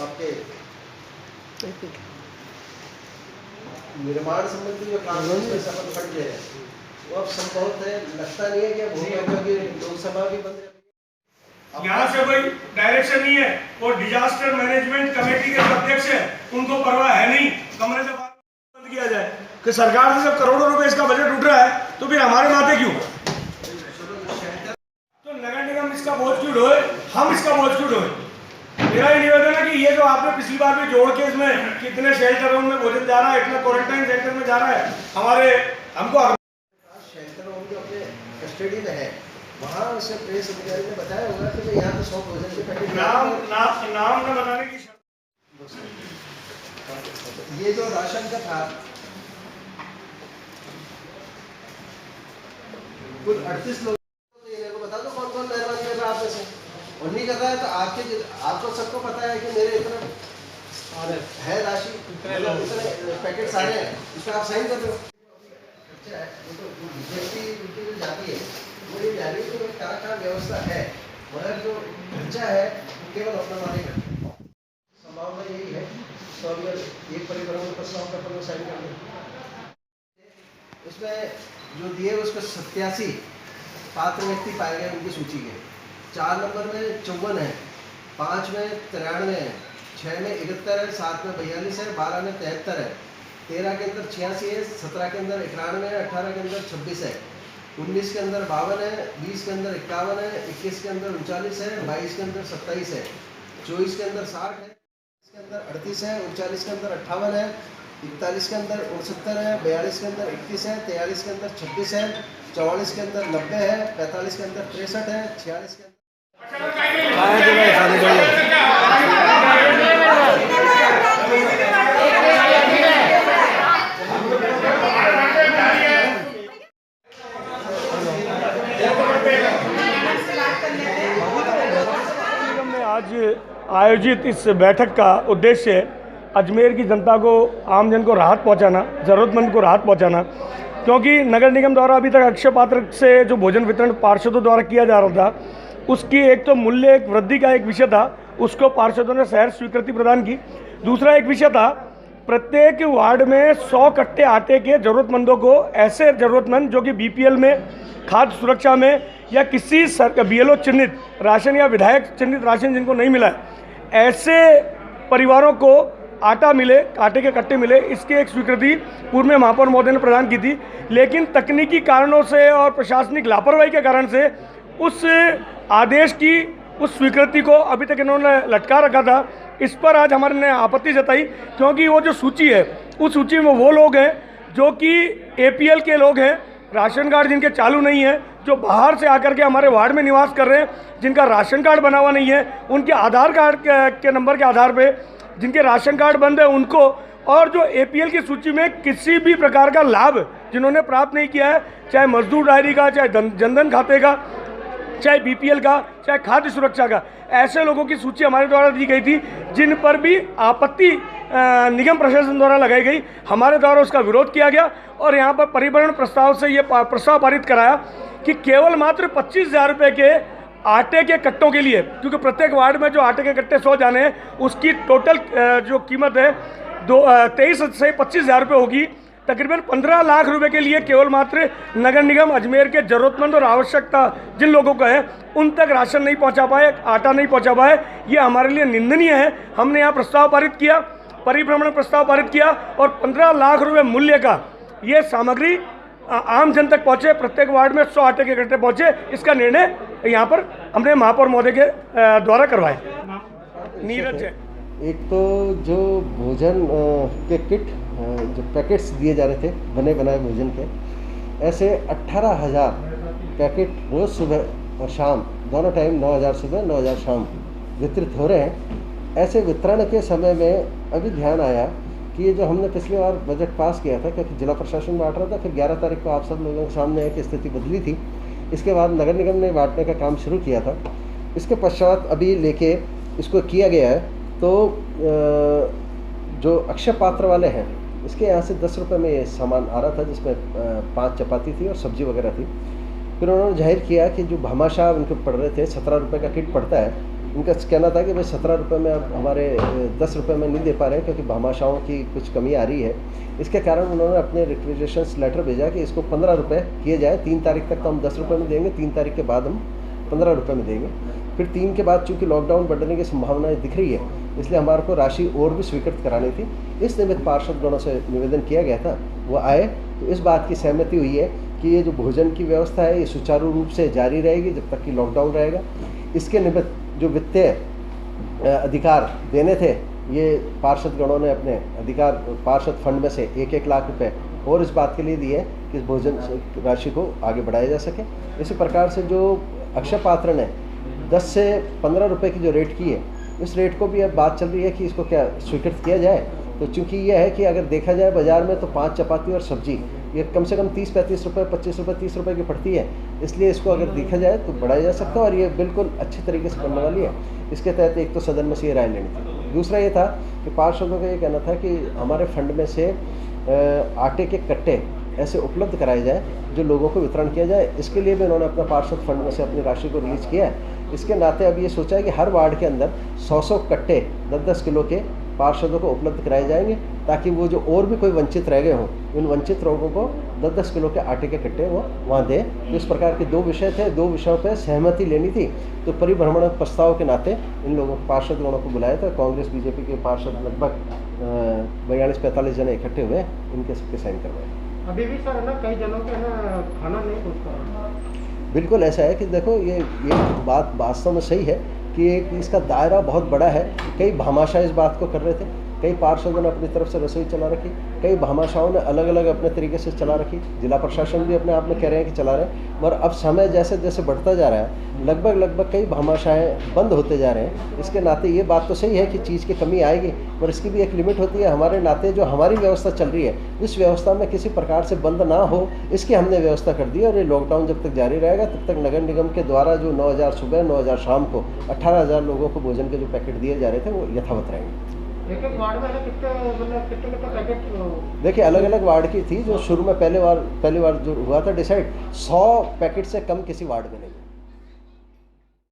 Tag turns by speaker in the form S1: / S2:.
S1: आपके निर्माण संबंधी जो काम है उसमें शपथ फट गए हैं, वो अब संभवत है, लगता नहीं है कि अब होगा, क्योंकि लोकसभा भी बंद है।
S2: यहाँ से कोई डायरेक्शन नहीं है और डिजास्टर मैनेजमेंट कमेटी के जो अध्यक्ष है उनको परवाह है नहीं कमरे से बंद किया जाए कि सरकार से जब करोड़ों रुपए इसका बजट उठ रहा है तो फिर हमारे माथे क्यों? तो नगर निगम इसका बोझ क्यों ढोए, हम इसका बोझ क्यों ढोए? मेरा ये निवेदन है कि ये जो आपने पिछली बार भी जोड़ के इसमें कितने शेल्टरों में भोजन जा रहा है, इतना क्वारंटाइन सेंटर में जा रहा है, हमको
S1: शेल्टर होम जो अपने कस्टडी में है, वहाँ उसे प्रेस अधिकारी ने बताया होगा कि मैं यहाँ पे 100 भोजन के पैकेट
S2: नाम न बताने की शर्त।
S1: ये जो राशन का था कुल 38 लोग, तो ये को बता दो कौन कौन मेहरबानी कर रहा है आप में से, और नहीं कर रहा है तो आपको सबको पता है कि मेरे इतना है राशि, इतने पैकेट सारे हैं, इस पर आप साइन कर रहे हो। अच्छा है, जीएसटी जो जाती है वो ये जा रही है कि कहाँ व्यवस्था है, मगर जो खर्चा है वो केवल अपना वाले का संभावना यही है। तो अगर एक परिवहन प्रस्ताव का पर साइन कर दें, उसमें जो दिए उसको 87 पात्र व्यक्ति पाए गए उनकी सूची के, 4 नंबर में 54 है, 5 में 93 है, 6 में 71 है, 7 में 42 है, 12 में 73 है, 13 के अंदर 86 है, 17 के अंदर 91 है, 18 के अंदर 26 है, 19 के अंदर 52 है, 20 के अंदर 51 है, 21 के अंदर 39 है, 22 के अंदर 27 है, 24 के अंदर 60 है, 23 के अंदर 38 है, 39 के अंदर 58 है, 41 के अंदर 69 है, 42 के अंदर 21 है, 43 के अंदर 26 है, 44 के अंदर 90 है, 45 के अंदर 63 है, 46 के अंदर
S2: आज आयोजित इस बैठक का उद्देश्य अजमेर की जनता को, आम जन को राहत पहुंचाना, ज़रूरतमंद को राहत पहुंचाना, क्योंकि नगर निगम द्वारा अभी तक अक्षय पात्र से जो भोजन वितरण पार्षदों द्वारा किया जा रहा था, उसकी एक तो मूल्य एक वृद्धि का एक विषय था, उसको पार्षदों ने शहर स्वीकृति प्रदान की। दूसरा एक विषय था, प्रत्येक वार्ड में 100 कट्टे आटे के ज़रूरतमंदों को, ऐसे ज़रूरतमंद जो कि बीपीएल में, खाद्य सुरक्षा में या किसी बीएलओ चिन्हित राशन या विधायक चिन्हित राशन जिनको नहीं मिला है, ऐसे परिवारों को आटा मिले, आटे के कट्टे मिले, इसकी एक स्वीकृति पूर्व में महापौर महोदय ने प्रदान की थी। लेकिन तकनीकी कारणों से और प्रशासनिक लापरवाही के कारण से उस आदेश की, उस स्वीकृति को अभी तक इन्होंने लटका रखा था। इस पर आज हमारे ने आपत्ति जताई, क्योंकि वो जो सूची है, उस सूची में वो लोग हैं जो कि एपीएल के लोग हैं, राशन कार्ड जिनके चालू नहीं है, जो बाहर से आकर के हमारे वार्ड में निवास कर रहे हैं, जिनका राशन कार्ड बना हुआ नहीं है, उनके आधार कार्ड के नंबर के आधार पे जिनके राशन कार्ड बंद है उनको, और जो एपीएल की सूची में किसी भी प्रकार का लाभ जिन्होंने प्राप्त नहीं किया है, चाहे मजदूर डायरी का, चाहे जनधन खाते का, चाहे बीपीएल का, चाहे खाद्य सुरक्षा का, ऐसे लोगों की सूची हमारे द्वारा दी गई थी, जिन पर भी आपत्ति निगम प्रशासन द्वारा लगाई गई। हमारे द्वारा उसका विरोध किया गया और यहाँ पर परिवहन प्रस्ताव से ये प्रस्ताव पारित कराया कि केवल मात्र 25,000 रुपये के आटे के कट्टों के लिए, क्योंकि प्रत्येक वार्ड में जो आटे के कट्टे 100 जाने हैं, उसकी टोटल जो कीमत है 23 से 25,000 रुपये होगी। तकरीबन 15 लाख रुपए के लिए केवल मात्र नगर निगम अजमेर के ज़रूरतमंद और आवश्यकता जिन लोगों का है उन तक राशन नहीं पहुंचा पाए, आटा नहीं पहुंचा पाए। ये हमारे लिए निंदनीय है। हमने यहाँ प्रस्ताव पारित किया, परिभ्रमण प्रस्ताव पारित किया और 15 लाख रुपए मूल्य का ये सामग्री आम जन तक पहुँचे, प्रत्येक वार्ड में 100 आटे के कट्टे पहुँचे। इसका निर्णय यहाँ पर हमने महापौर महोदय के द्वारा करवाया। नीरज है।
S1: एक तो जो भोजन के किट, जो पैकेट्स दिए जा रहे थे बने बनाए भोजन के, ऐसे 18,000 पैकेट रोज़ सुबह और शाम दोनों टाइम, 9,000 सुबह 9,000 शाम वितरित हो रहे हैं। ऐसे वितरण के समय में अभी ध्यान आया कि ये जो हमने पिछली बार बजट पास किया था, क्योंकि जिला प्रशासन बांट रहा था, फिर 11 तारीख को आप सब लोगों के सामने एक स्थिति बदली थी। इसके बाद नगर निगम ने बांटने का काम शुरू किया था। इसके पश्चात अभी लेके इसको किया गया है। तो जो अक्षय पात्र वाले हैं, इसके यहाँ से 10 रुपये में ये सामान आ रहा था, जिसमें 5 चपाती थी और सब्जी वगैरह थी। फिर उन्होंने जाहिर किया कि जो भामाशाह उनको पड़ रहे थे 17 रुपये का किट पड़ता है, उनका कहना था कि भाई 17 रुपये में अब हमारे 10 रुपये में नहीं दे पा रहे हैं क्योंकि भामाशाहों की कुछ कमी आ रही है। इसके कारण उन्होंने अपने रिक्वेजेशन लेटर भेजा कि इसको 15 रुपये किए जाए। 3 तारीख तक तो हम 10 रुपये में देंगे, 3 तारीख के बाद हम 15 रुपये में देंगे। फिर 3 के बाद चूँकि लॉकडाउन बढ़ने की संभावनाएँ दिख रही है, इसलिए हमारे को राशि और भी स्वीकृत करानी थी। इस निमित्त पार्षदगणों से निवेदन किया गया था, वो आए तो इस बात की सहमति हुई है कि ये जो भोजन की व्यवस्था है ये सुचारू रूप से जारी रहेगी जब तक कि लॉकडाउन रहेगा। इसके निमित्त जो वित्तीय अधिकार देने थे, ये पार्षदगणों ने अपने अधिकार पार्षद फंड में से 1-1 लाख रुपए और इस बात के लिए दिए कि इस भोजन राशि को आगे बढ़ाया जा सके। इसी प्रकार से जो अक्षय पात्र ने 10 से 15 रुपये की जो रेट की है, इस रेट को भी अब बात चल रही है कि इसको क्या स्वीकृत किया जाए। तो चूँकि यह है कि अगर देखा जाए बाज़ार में तो 5 चपाती और सब्जी ये कम से कम 30-35 रुपये, 25 रुपये, 30 रुपये की पड़ती है, इसलिए इसको अगर देखा जाए तो बढ़ाया जा सकता है और ये बिल्कुल अच्छी तरीके से बनने वाली है। इसके तहत एक तो सदन में से ये राय लेनी थी। दूसरा ये था कि पार्षदों का ये कहना था कि हमारे फंड में से आटे के कट्टे ऐसे उपलब्ध कराए जाए जो लोगों को वितरण किया जाए। इसके लिए भी उन्होंने अपना पार्षद फंड में से अपनी राशि को रिलीज़ किया है। इसके नाते अब ये सोचा है कि हर वार्ड के अंदर 100-100 कट्टे 10-10 किलो के पार्षदों को उपलब्ध कराए जाएंगे, ताकि वो जो और भी कोई वंचित रह गए हों, उन वंचित लोगों को 10-10 किलो के आटे के कट्टे वो वहाँ दें। तो इस प्रकार के 2 विषय थे, 2 विषयों पर सहमति लेनी थी। तो परिभ्रमण प्रस्ताव के नाते इन लोगों पार्षदगणों को बुलाया था। कांग्रेस बीजेपी के पार्षद लगभग 42-45 जने इकट्ठे हुए, इनके सबके साइन करवाए।
S3: अभी भी सर है ना, कई जनों के ना खाना नहीं पहुँचता।
S1: बिल्कुल ऐसा है कि देखो ये बात वास्तव में सही है कि इसका दायरा बहुत बड़ा है। कई भामाशाह इस बात को कर रहे थे, कई पार्षदों ने अपनी तरफ से रसोई चला रखी, कई भामाशाहों ने अलग अलग अपने तरीके से चला रखी, जिला प्रशासन भी अपने आप में कह रहे हैं कि चला रहे हैं। मगर अब समय जैसे जैसे बढ़ता जा रहा है, लगभग कई भामाशाहें बंद होते जा रहे हैं। इसके नाते ये बात तो सही है कि चीज़ की कमी आएगी, पर इसकी भी एक लिमिट होती है। हमारे नाते जो हमारी व्यवस्था चल रही है, इस व्यवस्था में किसी प्रकार से बंद ना हो, इसकी हमने व्यवस्था कर दी। और ये लॉकडाउन जब तक जारी रहेगा तब तक नगर निगम के द्वारा जो 9,000 सुबह 9,000 शाम को 18,000 लोगों को भोजन के जो पैकेट दिए जा रहे थे वो यथावत रहेंगे।
S3: एक वार्ड में कितने का पैकेट?
S1: देखिए अलग अलग वार्ड की थी। जो शुरू में पहली बार जो हुआ था डिसाइड, 100 पैकेट से कम किसी वार्ड में नहीं।